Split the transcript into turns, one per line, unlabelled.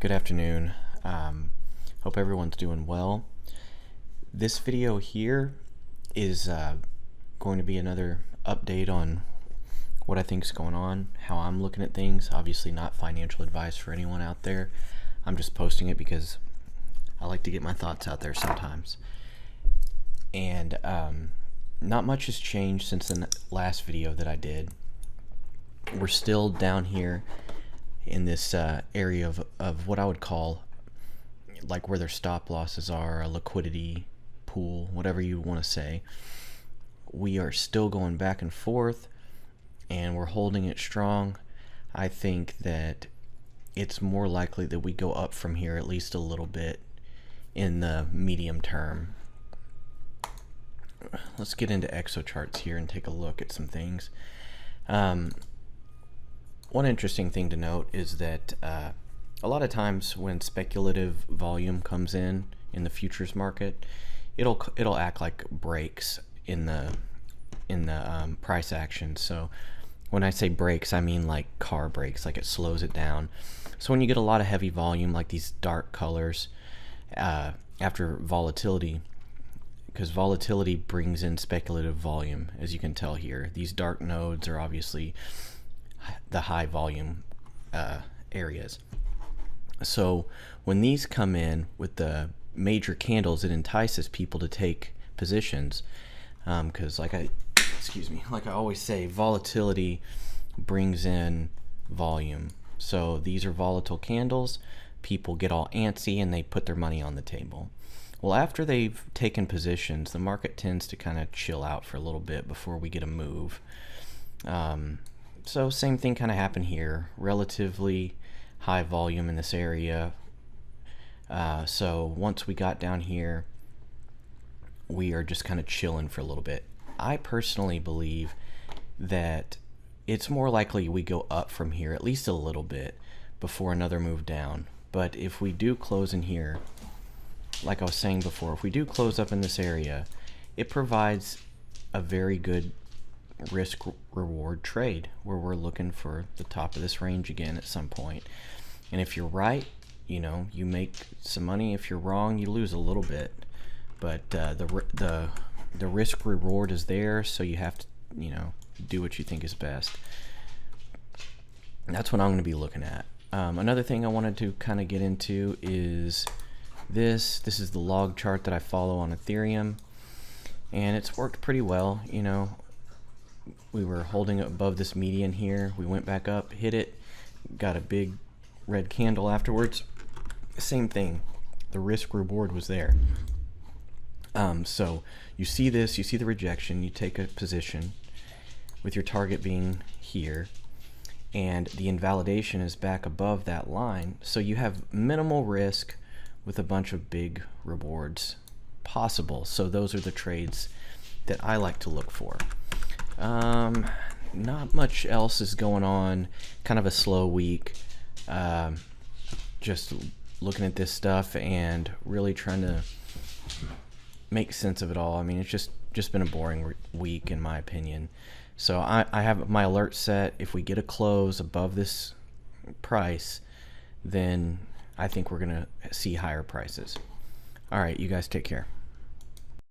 Good afternoon. Hope everyone's doing well. This video here is going to be another update on what I think is going on, how I'm looking at things. Obviously not financial advice for anyone out there. I'm just posting it because I like to get my thoughts out there sometimes. And not much has changed since the last video that I did. We're still down here in this area of what I would call like where their stop losses are, a liquidity pool, whatever you want to say. We are still going back and forth and we're holding it strong. I think that it's more likely that we go up from here at least a little bit in the medium term. Let's get into ExoCharts here and take a look at some things. One interesting thing to note is that a lot of times when speculative volume comes in the futures market, it'll act like breaks in the price action. So when I say breaks, I mean like car brakes, like it slows it down. So when you get a lot of heavy volume, like these dark colors, after volatility, because volatility brings in speculative volume, as you can tell here. These dark nodes are obviously the high volume areas. So when these come in with the major candles, it entices people to take positions, because like I always say, volatility brings in volume. So these are volatile candles. People get all antsy and they put their money on the table. Well, after they've taken positions, the market tends to kind of chill out for a little bit before we get a move. So same thing kind of happened here. Relatively high volume in this area. So once we got down here, we are just kind of chilling for a little bit. I personally believe that it's more likely we go up from here at least a little bit before another move down. But if we do close in here, like I was saying before, if we do close up in this area, it provides a very good risk reward trade where we're looking for the top of this range again at some point. And if you're right, you know, you make some money. If you're wrong, you lose a little bit. But the risk reward is there, so you have to, you know, do what you think is best. And that's what I'm going to be looking at. Another thing I wanted to kind of get into is this is the log chart that I follow on Ethereum, and it's worked pretty well. You know, we were holding above this median here, we went back up, hit it, got a big red candle afterwards. Same thing, the risk reward was there. So you see this, you see the rejection, you take a position with your target being here, and the invalidation is back above that line, so you have minimal risk with a bunch of big rewards possible. So those are the trades that I like to look for. Not much else is going on, kind of a slow week. Just looking at this stuff and really trying to make sense of it all. I mean, it's just been a boring week in my opinion. So I have my alert set. If we get a close above this price, then I think we're gonna see higher prices. All right, you guys take care.